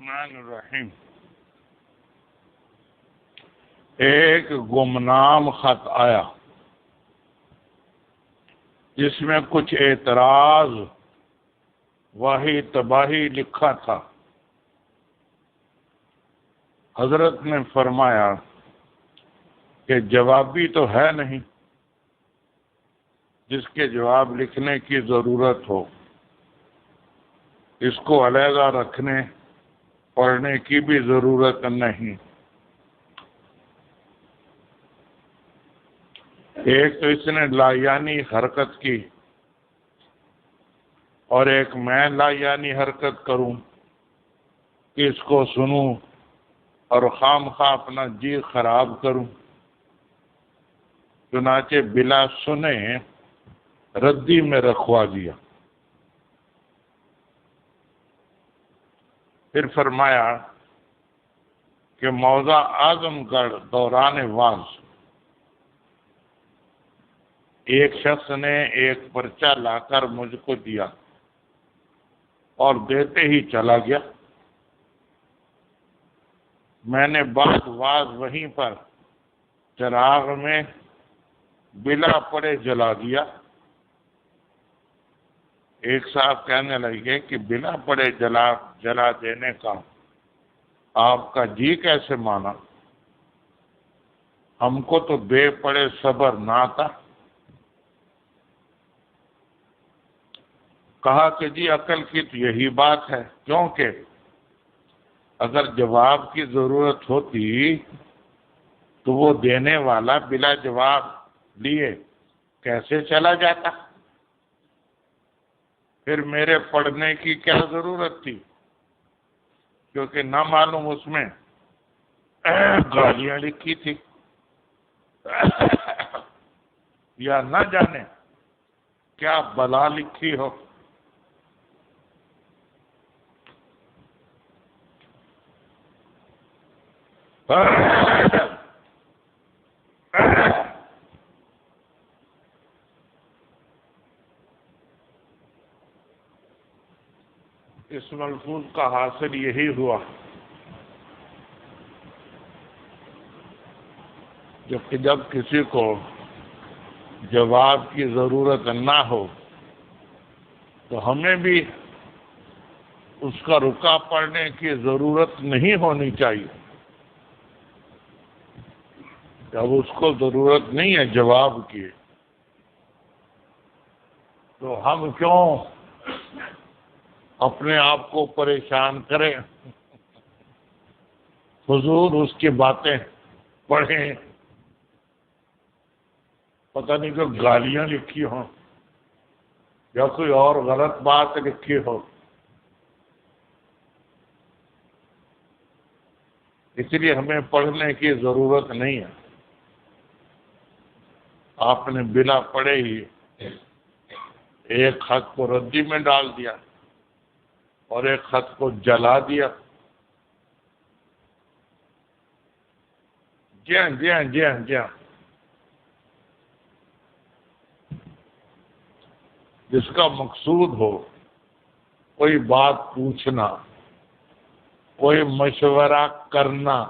الرحمن الرحیم۔ ایک گمنام خط آیا جس میں کچھ اعتراض واہی تباہی لکھا تھا۔ حضرت نے فرمایا کہ جوابی تو ہے نہیں جس کے جواب لکھنے کی ضرورت ہو، اس کو علیحدہ رکھنے پڑھنے کی بھی ضرورت نہیں۔ ایک تو اس نے لایانی حرکت کی اور ایک میں لایانی حرکت کروں کہ اس کو سنوں اور خام خواہ اپنا جی خراب کروں۔ چنانچہ بلا سنے ردی میں رکھوا دیا۔ پھر فرمایا کہ موضع اعظم گڑھ دوران واز ایک شخص نے ایک پرچہ لا کر مجھ کو دیا اور دیتے ہی چلا گیا۔ میں نے بعد واز وہیں پر چراغ میں بلا پڑے جلا دیا۔ ایک صاحب کہنے لگے کہ بلا پڑے جلا دینے کا آپ کا جی کیسے مانا؟ ہم کو تو بے پڑے صبر نہ تھا۔ کہا کہ جی عقل کی تو یہی بات ہے، کیونکہ اگر جواب کی ضرورت ہوتی تو وہ دینے والا بلا جواب لیے کیسے چلا جاتا؟ پھر میرے پڑھنے کی کیا ضرورت تھی؟ کیونکہ نہ معلوم اس میں گالیاں لکھی تھی یا نہ جانے کیا بلا لکھی ہو۔ اس ملفوظ کا حاصل یہی ہوا کہ جب کسی کو جواب کی ضرورت نہ ہو تو ہمیں بھی اس کا رکا پڑھنے کی ضرورت نہیں ہونی چاہیے۔ جب اس کو ضرورت نہیں ہے جواب کی تو ہم کیوں اپنے آپ کو پریشان کریں، حضور اس کی باتیں پڑھیں، پتہ نہیں کہ گالیاں لکھی ہوں یا کوئی اور غلط بات لکھی ہو۔ اس لیے ہمیں پڑھنے کی ضرورت نہیں ہے۔ آپ نے بلا پڑھے ہی ایک خط کو ردی میں ڈال دیا اور ایک خط کو جلا دیا۔ جی ہاں جی ہاں جی ہاں جی ہاں، جس کا مقصود ہو کوئی بات پوچھنا، کوئی مشورہ کرنا،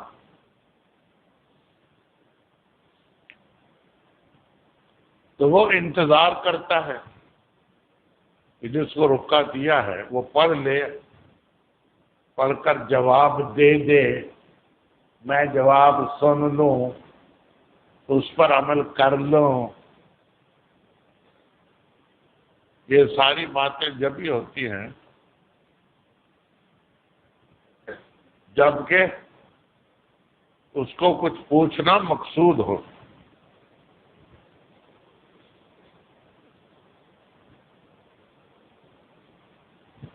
تو وہ انتظار کرتا ہے کہ جس کو رکا دیا ہے وہ پڑھ لے، پڑھ کر جواب دے دے، میں جواب سن لوں، اس پر عمل کر لوں۔ یہ ساری باتیں جب ہی ہوتی ہیں جبکہ اس کو کچھ پوچھنا مقصود ہو۔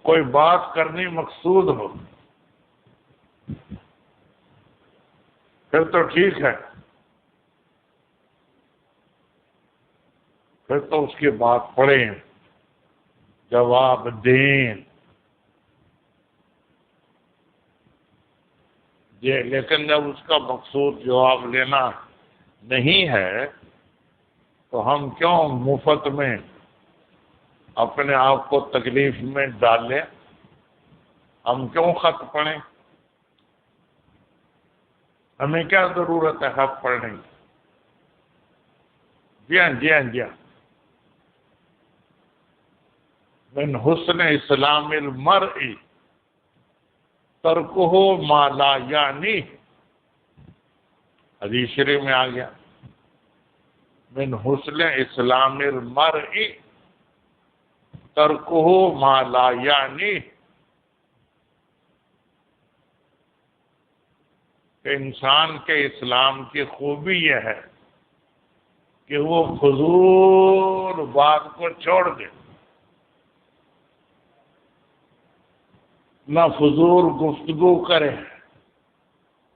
کوئی بات کرنی مقصود ہو پھر تو ٹھیک ہے، پھر تو اس کی بات پڑھیں، جواب دیں۔ لیکن جب اس کا مقصود جواب لینا نہیں ہے تو ہم کیوں مفت میں اپنے آپ کو تکلیف میں ڈالیں؟ ہم کیوں خط پڑھیں؟ ہمیں کیا ضرورت ہے حق پڑھنے کی؟ جی ہاں جی ہاں جی ہاں، من حسن اسلام المرء ترکہ ما لا یعنی، حدیث شریف میں آ گیا من حسن اسلام المرء ترکہ ما لا یعنی، کہ انسان کے اسلام کی خوبی یہ ہے کہ وہ فضول بات کو چھوڑ دے، نہ فضول گفتگو کرے،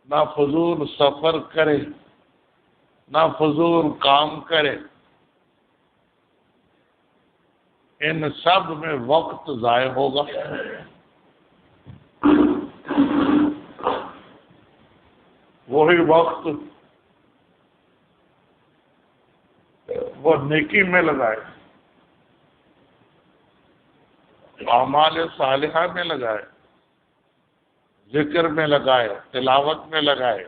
نہ فضول سفر کرے، نہ فضول کام کرے، ان سب میں وقت ضائع ہوگا۔ وہی وقت وہ نیکی میں لگائے، اعمال صالحہ میں لگائے، ذکر میں لگائے، تلاوت میں لگائے،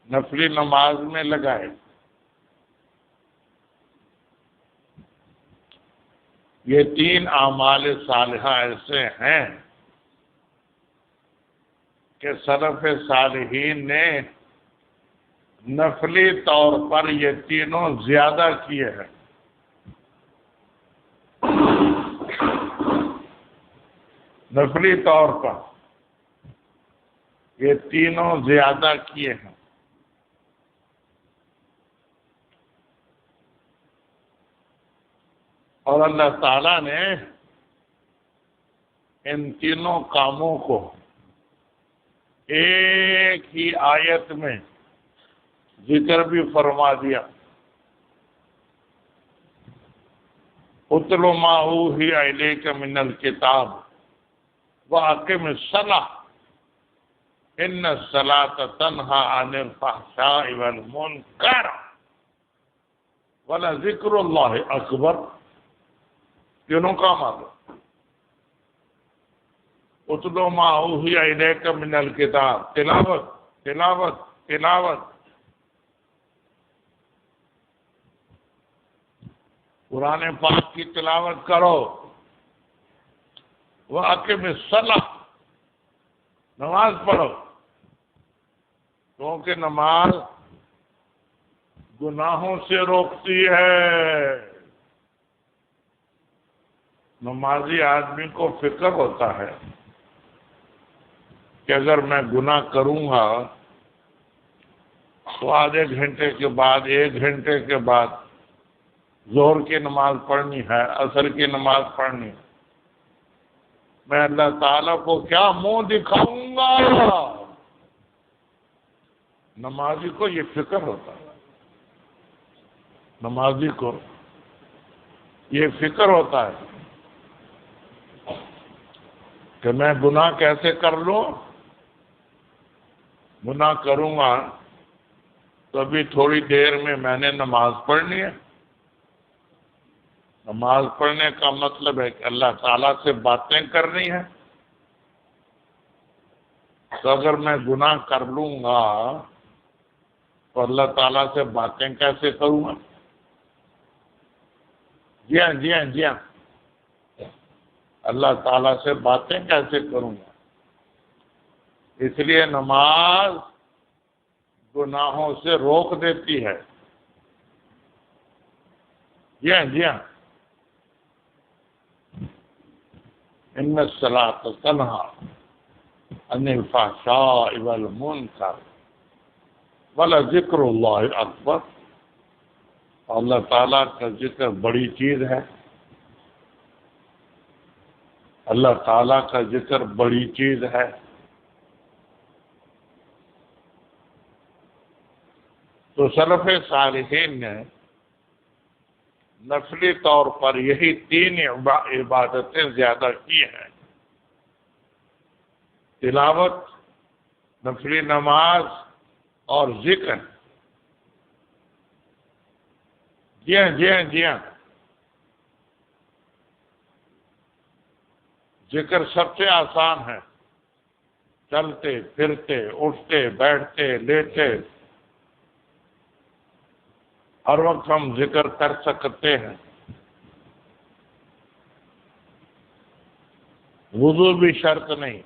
نفلی نماز میں لگائے۔ یہ 3 اعمال صالحہ ایسے ہیں کہ سلف صالحین نے نفلی طور پر یہ تینوں زیادہ کیے ہیں۔ نفلی طور پر یہ تینوں زیادہ کیے ہیں۔ اور اللہ تعالیٰ نے ان تینوں کاموں کو ایک ہی آیت میں ذکر بھی فرما دیا۔ اتل ما اوحی الیک من الکتاب واقم الصلاۃ ان الصلاۃ تنہی عن الفحشاء والمنکر ولذکر اللہ اکبر۔ تینوں کام آ گئے۔ اتل ما اوحی الیک من الکتاب، تلاوت تلاوت تلاوت، قرآن پاک کی تلاوت کرو۔ وَأَقِمِ الصَّلَاةَ، نماز پڑھو، کیونکہ نماز گناہوں سے روکتی ہے۔ نمازی آدمی کو فکر ہوتا ہے کہ اگر میں گناہ کروں گا تو آدھے گھنٹے کے بعد، 1 گھنٹے کے بعد ظہر کی نماز پڑھنی ہے، عصر کی نماز پڑھنی ہے، میں اللہ تعالیٰ کو کیا منہ دکھاؤں گا؟ نمازی کو یہ فکر ہوتا ہے، نمازی کو یہ فکر ہوتا ہے کہ میں گناہ کیسے کر لوں۔ گناہ کروں گا تو ابھی تھوڑی دیر میں نے نماز پڑھنی ہے۔ نماز پڑھنے کا مطلب ہے کہ اللہ تعالیٰ سے باتیں کرنی ہے۔ تو اگر میں گناہ کر لوں گا تو اللہ تعالیٰ سے باتیں کیسے کروں گا؟ جی ہاں جی ہاں جی ہاں، اللہ تعالیٰ سے باتیں کیسے کروں گا؟ اس لیے نماز گناہوں سے روک دیتی ہے۔ جی ہاں جی ہاں، ان الصلاۃ تنہی عن الفحشاء والمنکر ولذکر اللہ اکبر۔ اللہ تعالیٰ کا ذکر بڑی چیز ہے، اللہ تعالیٰ کا ذکر بڑی چیز ہے۔ تو سلف صالحین نے نفلی طور پر یہی 3 عبادتیں زیادہ کی ہیں: تلاوت، نفلی نماز اور ذکر۔ جی ہاں جی ہاں جی ہاں، ذکر سب سے آسان ہے۔ چلتے پھرتے اٹھتے بیٹھتے لیٹے ہر وقت ہم ذکر کر سکتے ہیں. وضو بھی شرط نہیں،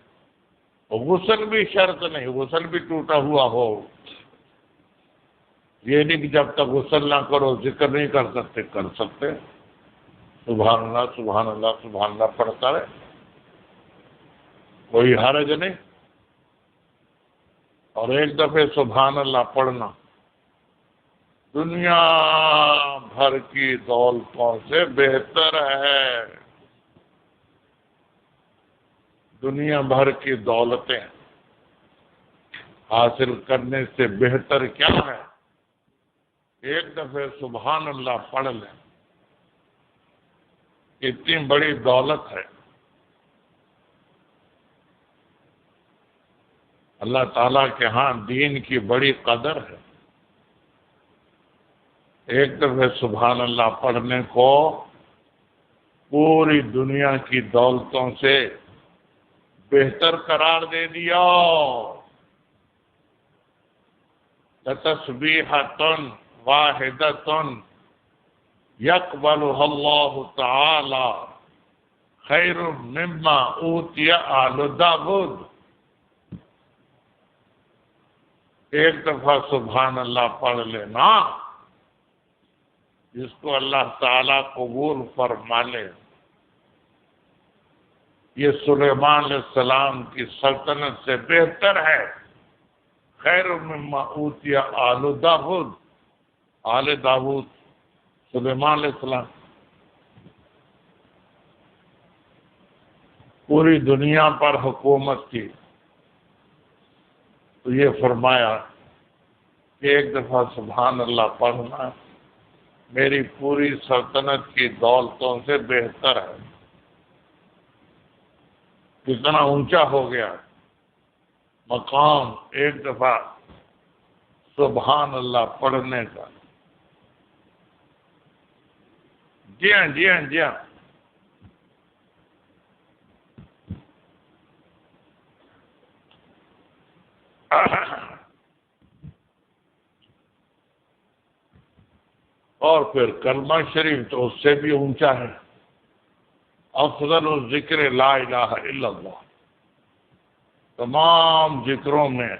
غسل بھی شرط نہیں، غسل بھی ٹوٹا ہوا ہو. یہ نہیں کہ جب تک غسل نہ کرو ذکر نہیں کر سکتے، کر سکتے. سبحان اللہ سبحان اللہ سبحان اللہ پڑھتا رہے، کوئی حرج نہیں. اور ایک دفعہ سبحان اللہ پڑھنا دنیا بھر کی دولتوں سے بہتر ہے. دنیا بھر کی دولتیں حاصل کرنے سے بہتر کیا ہے؟ ایک دفعہ سبحان اللہ پڑھ لیں. اتنی بڑی دولت ہے. اللہ تعالیٰ کے ہاں دین کی بڑی قدر ہے. ایک دفعہ سبحان اللہ پڑھنے کو پوری دنیا کی دولتوں سے بہتر قرار دے دیا. لتسبیحۃ واحدۃ یقبلها اللہ تعالی خیر مما اوتی آل داود. ایک دفعہ سبحان اللہ پڑھ لینا، جس کو اللہ تعالیٰ قبول فرما لے، یہ سلیمان علیہ السلام کی سلطنت سے بہتر ہے. خیر مما اوتی آل داود، آل داود سلیمان علیہ السلام. پوری دنیا پر حکومت کی تو یہ فرمایا کہ ایک دفعہ سبحان اللہ پڑھنا میری پوری سلطنت کی دولتوں سے بہتر ہے. کتنا اونچا ہو گیا مقام ایک دفعہ سبحان اللہ پڑھنے کا. جی ہاں جی ہاں جی ہاں. اور پھر کلمہ شریف تو اس سے بھی اونچا ہے. افضل الذکر لا الہ الا اللہ. تمام ذکروں میں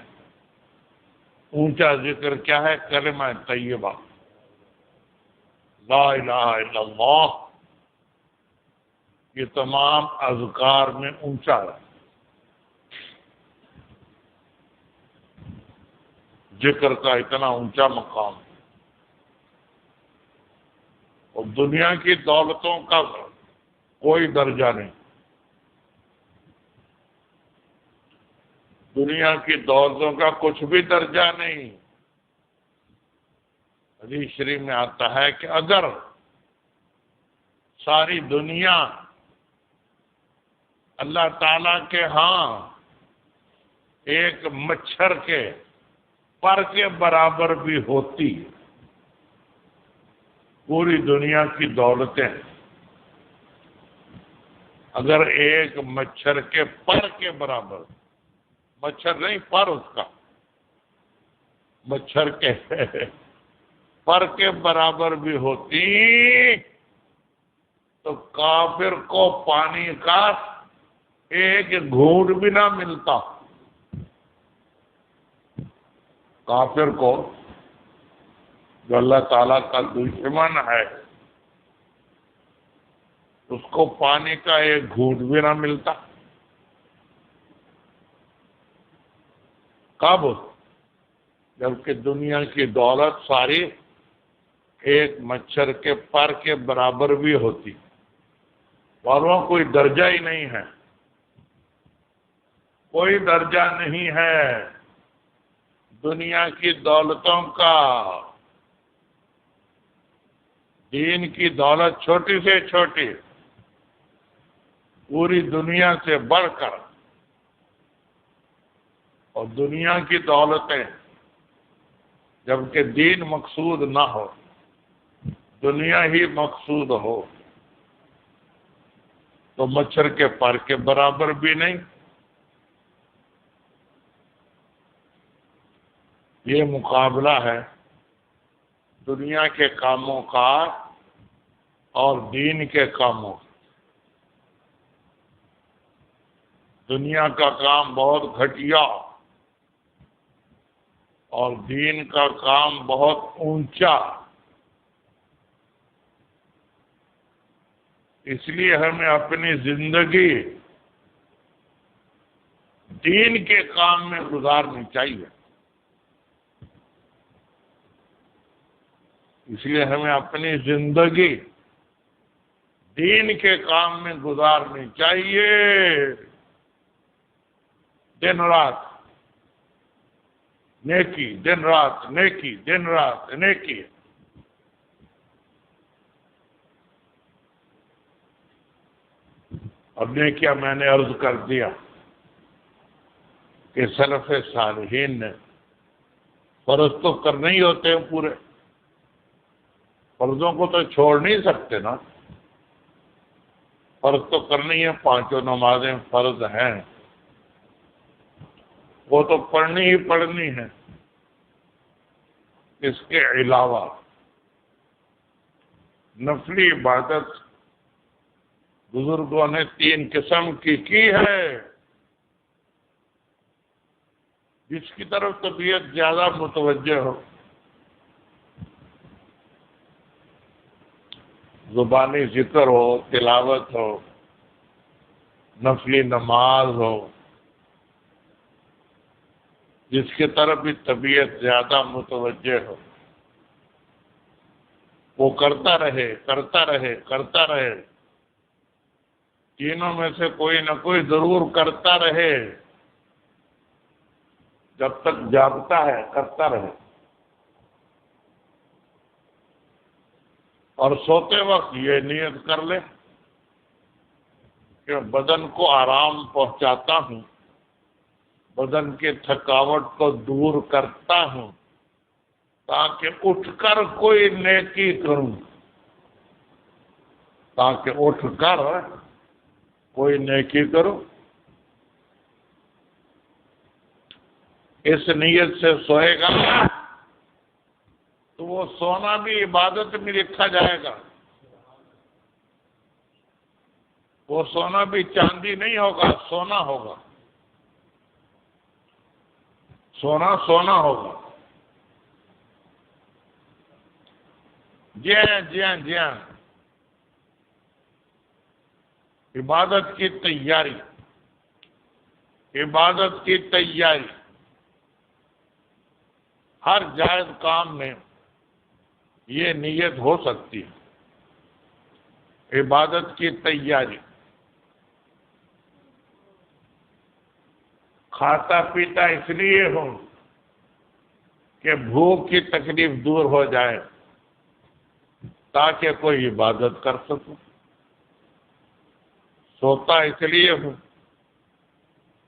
اونچا ذکر کیا ہے؟ کلمہ طیبہ لا الہ الا اللہ. یہ تمام اذکار میں اونچا ہے. ذکر کا اتنا اونچا مقام. اور دنیا کی دولتوں کا کوئی درجہ نہیں. دنیا کی دولتوں کا کچھ بھی درجہ نہیں. حدیث شریف میں آتا ہے کہ اگر ساری دنیا اللہ تعالی کے ہاں ایک مچھر کے پر کے برابر بھی ہوتی، پوری دنیا کی دولتیں اگر ایک مچھر کے پر کے برابر، مچھر نہیں پر اس کا، مچھر کے پر کے برابر بھی ہوتی تو کافر کو پانی کا ایک گھونٹ بھی نہ ملتا. کافر کو جو اللہ تعالیٰ کا دشمن ہے اس کو پانی کا ایک گھونٹ بھی نہ ملتا. کب؟ جبکہ دنیا کی دولت ساری ایک مچھر کے پر کے برابر بھی ہوتی. والوں کوئی درجہ ہی نہیں ہے، کوئی درجہ نہیں ہے دنیا کی دولتوں کا. دین کی دولت چھوٹی سے چھوٹی، پوری دنیا سے بڑھ کر. اور دنیا کی دولتیں جبکہ دین مقصود نہ ہو، دنیا ہی مقصود ہو تو مچھر کے پر کے برابر بھی نہیں. یہ مقابلہ ہے دنیا کے کاموں کا اور دین کے کاموں کا۔ دنیا کا کام بہت گھٹیا اور دین کا کام بہت اونچا، اس لیے ہمیں اپنی زندگی دین کے کام میں گزارنی چاہیے۔ اس لیے ہمیں اپنی زندگی دین کے کام میں گزارنی چاہیے، دن رات نیکی، دن رات نیکی، دن رات نیکی۔ اب نیکیاں میں نے عرض کر دیا کہ سلف صالحین نے فرض تو کرنے ہی ہوتے ہیں پورے، فرضوں کو تو چھوڑ نہیں سکتے نا، فرض تو کرنی ہے، پانچوں نمازیں فرض ہیں، وہ تو پڑھنی ہی پڑھنی ہے۔ اس کے علاوہ نفلی عبادت بزرگوں نے 3 قسم کی ہے۔ جس کی طرف طبیعت زیادہ متوجہ ہو، زبانی ذکر ہو، تلاوت ہو، نفلی نماز ہو، جس کی طرف بھی طبیعت زیادہ متوجہ ہو، وہ کرتا رہے کرتا رہے کرتا رہے، تینوں میں سے کوئی نہ کوئی ضرور کرتا رہے، جب تک جاگتا ہے کرتا رہے، اور سوتے وقت یہ نیت کر لے کہ بدن کو آرام پہنچاتا ہوں، بدن کی تھکاوٹ کو دور کرتا ہوں، تاکہ اٹھ کر کوئی نیکی کروں، تاکہ اٹھ کر کوئی نیکی کروں۔ اس نیت سے سوئے گا تو وہ سونا بھی عبادت میں لکھا جائے گا، وہ سونا بھی چاندی نہیں ہوگا، سونا ہوگا، سونا سونا ہوگا۔ جی ہاں جی ہاں جی ہاں، عبادت کی تیاری، عبادت کی تیاری ہر جائز کام میں یہ نیت ہو سکتی ہے، عبادت کی تیاری۔ کھاتا پیتا اس لیے ہوں کہ بھوک کی تکلیف دور ہو جائے، تاکہ کوئی عبادت کر سکوں۔ سوتا اس لیے ہوں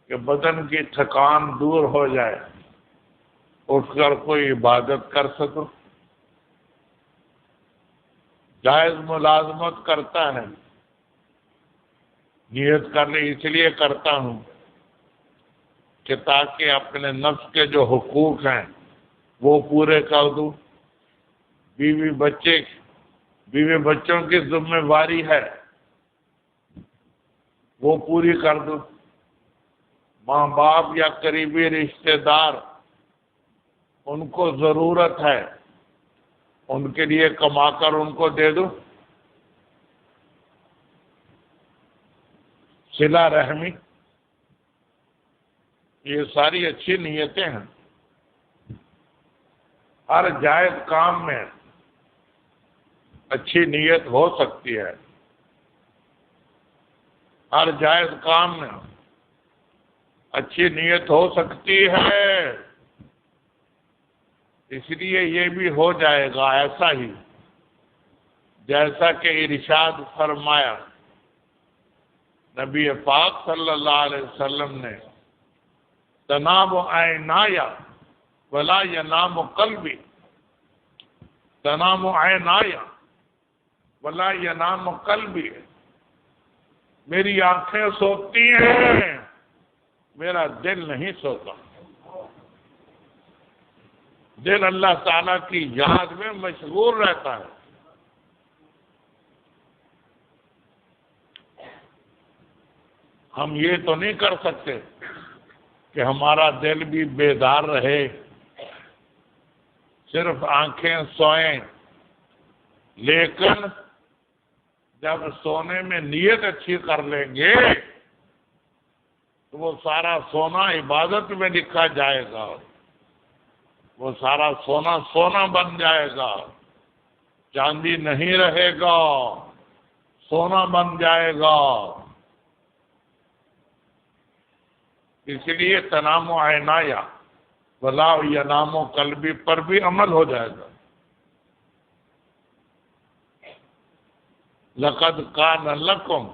کہ بدن کی تھکان دور ہو جائے، اٹھ کر کوئی عبادت کر سکوں۔ جائز ملازمت کرتا ہے، نیت کر لی اس لیے کرتا ہوں کہ تاکہ اپنے نفس کے جو حقوق ہیں وہ پورے کر دوں، بیوی بچوں کی ذمہ داری ہے وہ پوری کر دوں، ماں باپ یا قریبی رشتہ دار ان کو ضرورت ہے، ان کے لیے کما کر ان کو دے دوں، صلہ رحمی، یہ ساری اچھی نیتیں ہیں۔ ہر جائز کام میں اچھی نیت ہو سکتی ہے، ہر جائز کام میں اچھی نیت ہو سکتی ہے، اس لیے یہ بھی ہو جائے گا ایسا ہی جیسا کہ ارشاد فرمایا نبی پاک صلی اللہ علیہ وسلم نے، تنام عینایا ولا ینام قلبی، تنام عینایا ولا ینام قلبی، میری آنکھیں سوتی ہیں، میرا دل نہیں سوتا۔ دل اللہ تعالیٰ کی یاد میں مشغول رہتا ہے. ہم یہ تو نہیں کر سکتے کہ ہمارا دل بھی بیدار رہے، صرف آنکھیں سوئیں، لیکن جب سونے میں نیت اچھی کر لیں گے تو وہ سارا سونا عبادت میں لکھا جائے گا، وہ سارا سونا سونا بن جائے گا، چاندی نہیں رہے گا، سونا بن جائے گا. اس لیے تنام و عینایا ولا ینام و قلبی پر بھی عمل ہو جائے گا. لقد کان لکم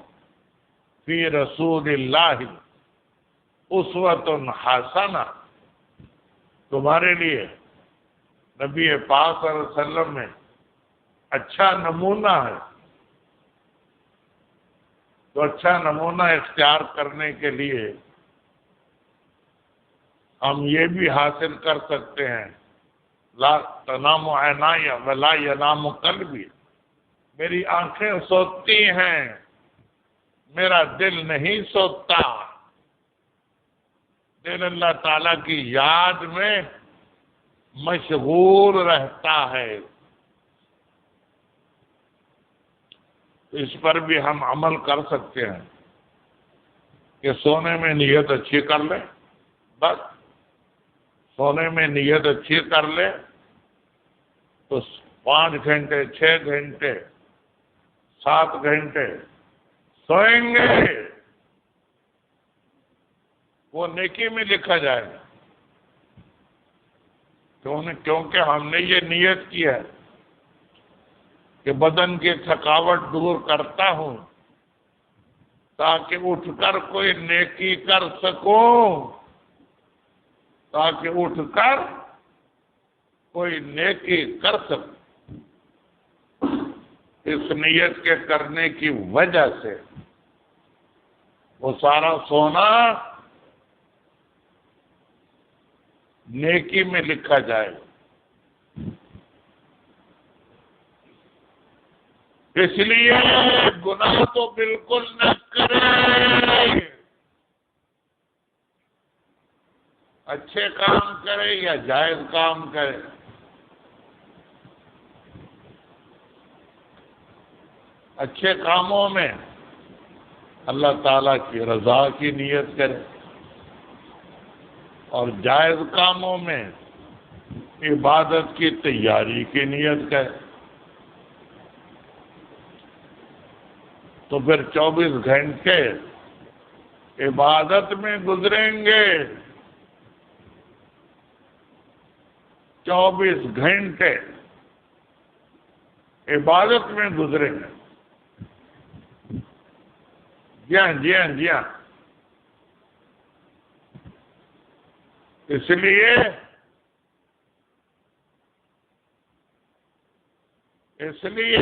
فی رسول اللہ اسوۃ حسنہ، تمہارے لیے نبی پاک صلی اللہ علیہ وسلم میں اچھا نمونہ ہے. تو اچھا نمونہ اختیار کرنے کے لیے ہم یہ بھی حاصل کر سکتے ہیں، لا تنام عینایا ولا ینام قلبی، میری آنکھیں سوتی ہیں، میرا دل نہیں سوتا. دل اللہ تعالیٰ کی یاد میں مشغول رہتا ہے. اس پر بھی ہم عمل کر سکتے ہیں کہ سونے میں نیت اچھی کر لیں، بس سونے میں نیت اچھی کر لیں تو 5 گھنٹے 6 گھنٹے 7 گھنٹے سوئیں گے، وہ نیکی میں لکھا جائے گا. کیونکہ ہم نے یہ نیت کی ہے کہ بدن کی تھکاوٹ دور کرتا ہوں تاکہ اٹھ کر کوئی نیکی کر سکوں، تاکہ اٹھ کر کوئی نیکی کر سکوں. اس نیت کے کرنے کی وجہ سے وہ سارا سونا نیکی میں لکھا جائے. اس لیے گناہ تو بالکل نہ کرے، اچھے کام کرے یا جائز کام کرے. اچھے کاموں میں اللہ تعالیٰ کی رضا کی نیت کرے اور جائز کاموں میں عبادت کی تیاری کی نیت کرے. تو پھر 24 گھنٹے عبادت میں گزریں گے، 24 گھنٹے عبادت میں گزریں گے. جی ہاں جی ہاں جی ہاں. اس لیے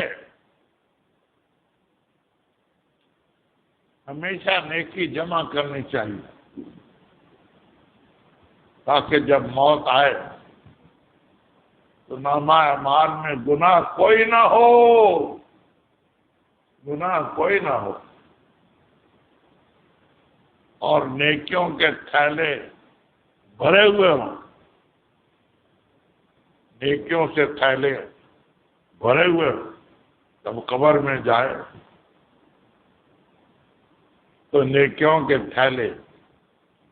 ہمیشہ نیکی جمع کرنی چاہیے تاکہ جب موت آئے تو نامہ اعمال میں گناہ کوئی نہ ہو، گناہ کوئی نہ ہو، اور نیکیوں کے تھیلے بھرے ہوئے ہوں. نیکیوں سے تھیلے بھرے ہوئے ہوں. جب قبر میں جائے تو نیکیوں کے تھیلے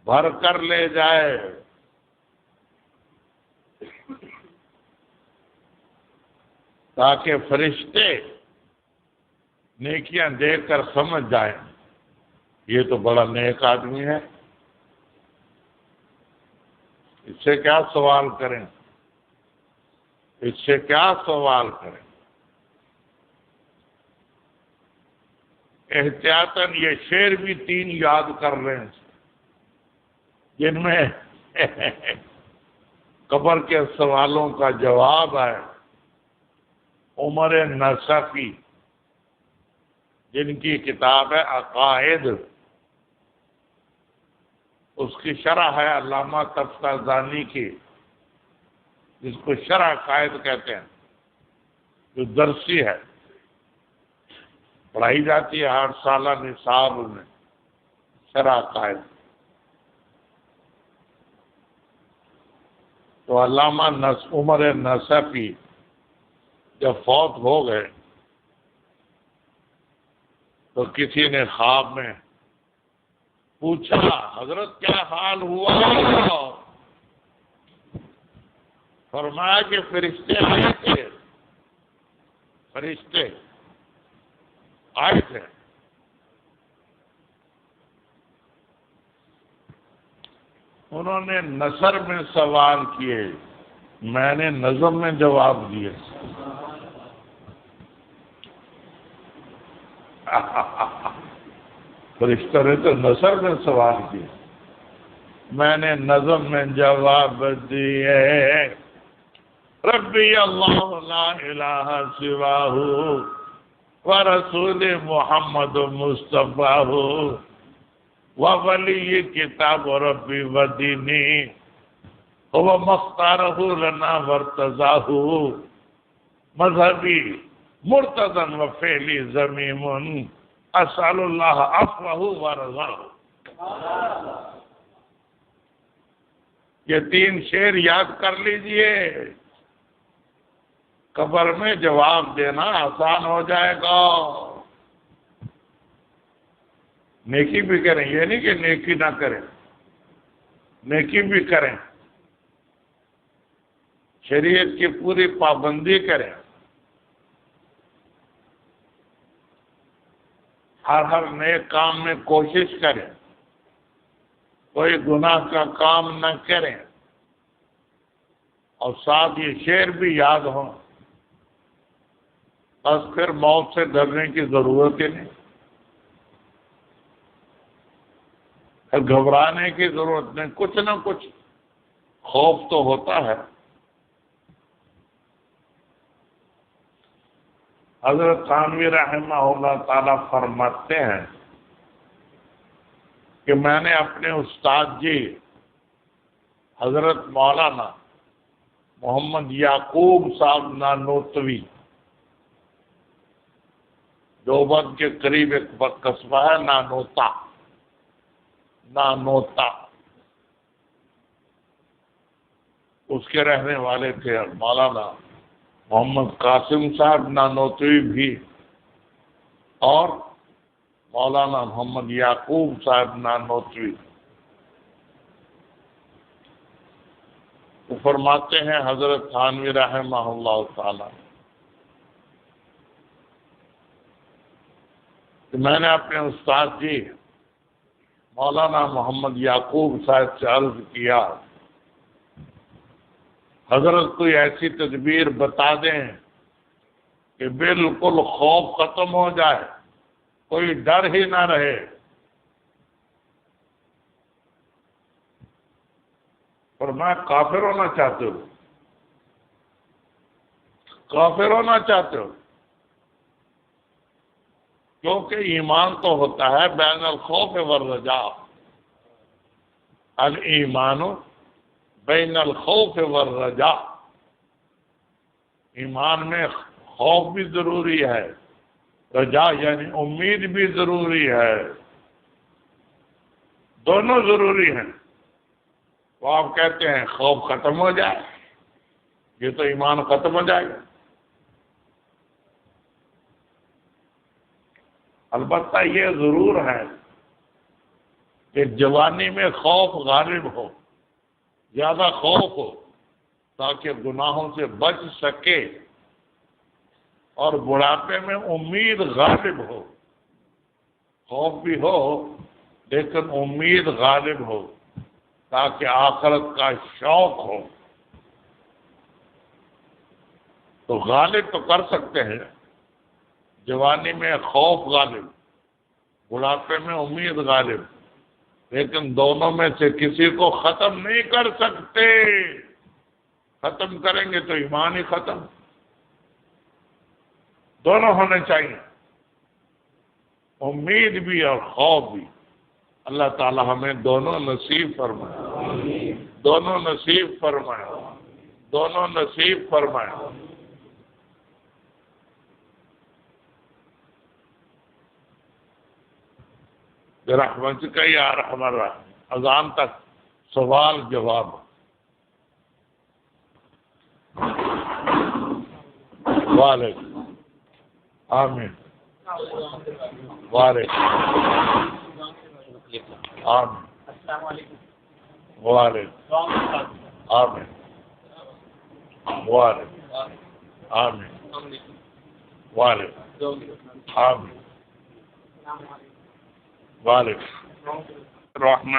بھر کر لے جائے. تاکہ فرشتے نیکیاں دیکھ کر سمجھ جائیں یہ تو بڑا نیک آدمی ہے، اس سے کیا سوال کریں، اس سے کیا سوال کریں. احتیاطاً یہ شعر بھی 3 یاد کر رہے ہیں جن میں قبر کے سوالوں کا جواب ہے. عمر نصفی جن کی کتاب ہے عقائد، اس کی شرح ہے علامہ تفتازانی کی، جس کو شرح قائد کہتے ہیں، جو درسی ہے، پڑھائی جاتی ہے 8 سالہ نصاب میں، شرح قائد۔ تو علامہ عمر نصفی جب فوت ہو گئے تو کسی نے خواب میں پوچھا، حضرت کیا حال ہوا؟ فرمایا کہ فرشتے آئے تھے، فرشتے آئے تھے، انہوں نے نثر میں سوال کیے، میں نے نظم میں جواب دیے۔ فرشتوں نے تو نثر میں سوال کیے، میں نے نظم میں جواب دیے۔ ربی اللہ لا الہ سواہ ورسول محمد مصطفیٰ وولی کتاب ربی ودینی هو مختارہ لنا وارتضاہ مذہبی مرتضی وفعلی ذمیم اسأل اللہ عفوہ ورضاہ۔ یہ 3 شعر یاد کر لیجئے، قبر میں جواب دینا آسان ہو جائے گا۔ نیکی بھی کریں، یہ نہیں کہ نیکی نہ کریں، نیکی بھی کریں، شریعت کی پوری پابندی کریں، ہر نیک کام میں کوشش کریں، کوئی گناہ کا کام نہ کریں، اور ساتھ یہ شعر بھی یاد ہوں، بس پھر موت سے ڈرنے کی ضرورت ہی نہیں، پھر گھبرانے کی ضرورت نہیں، کچھ نہ کچھ خوف تو ہوتا ہے۔ حضرت تھانوی رحمہ اللہ تعالی فرماتے ہیں کہ میں نے اپنے استاد جی حضرت مولانا محمد یعقوب صاحب نانوتوی، دیوبند کے قریب ایک قصبہ ہے نانوتا، اس کے رہنے والے تھے مولانا محمد قاسم صاحب نانوتوی بھی، اور مولانا محمد یعقوب صاحب نانوتوی۔ وہ فرماتے ہیں حضرت تھانوی رحمہ اللہ تعالی کہ میں نے اپنے استاد جی مولانا محمد یعقوب صاحب سے عرض کیا، حضرت کوئی ایسی تدبیر بتا دیں کہ بالکل خوف ختم ہو جائے، کوئی ڈر ہی نہ رہے۔ اور میں کافر ہونا چاہتے ہو، کافر ہونا چاہتے ہو، کیونکہ ایمان تو ہوتا ہے بین الخوف والرجاء، الایمان بین الخوف والرجاء، ایمان میں خوف بھی ضروری ہے، رجاء یعنی امید بھی ضروری ہے، دونوں ضروری ہیں۔ وہ آپ کہتے ہیں خوف ختم ہو جائے، یہ تو ایمان ختم ہو جائے گا۔ البتہ یہ ضرور ہے کہ جوانی میں خوف غالب ہو، زیادہ خوف ہو، تاکہ گناہوں سے بچ سکے، اور بڑھاپے میں امید غالب ہو، خوف بھی ہو لیکن امید غالب ہو، تاکہ آخرت کا شوق ہو۔ تو غالب تو کر سکتے ہیں، جوانی میں خوف غالب، بڑھاپے میں امید غالب، لیکن دونوں میں سے کسی کو ختم نہیں کر سکتے۔ ختم کریں گے تو ایمان ہی ختم، دونوں ہونے چاہیے، امید بھی اور خوف بھی۔ اللہ تعالی ہمیں دونوں نصیب فرمائے، دونوں نصیب فرمائے، دونوں نصیب فرمائے. برحمتک یا ارحم الراحمین. اذان تک سوال جواب. وعلیکم. آمین. وعلیکم. آمین. وعلیکم. آمین. وعلیکم. آمین. وعلیکم. آمین. وعلیکم. الرحمن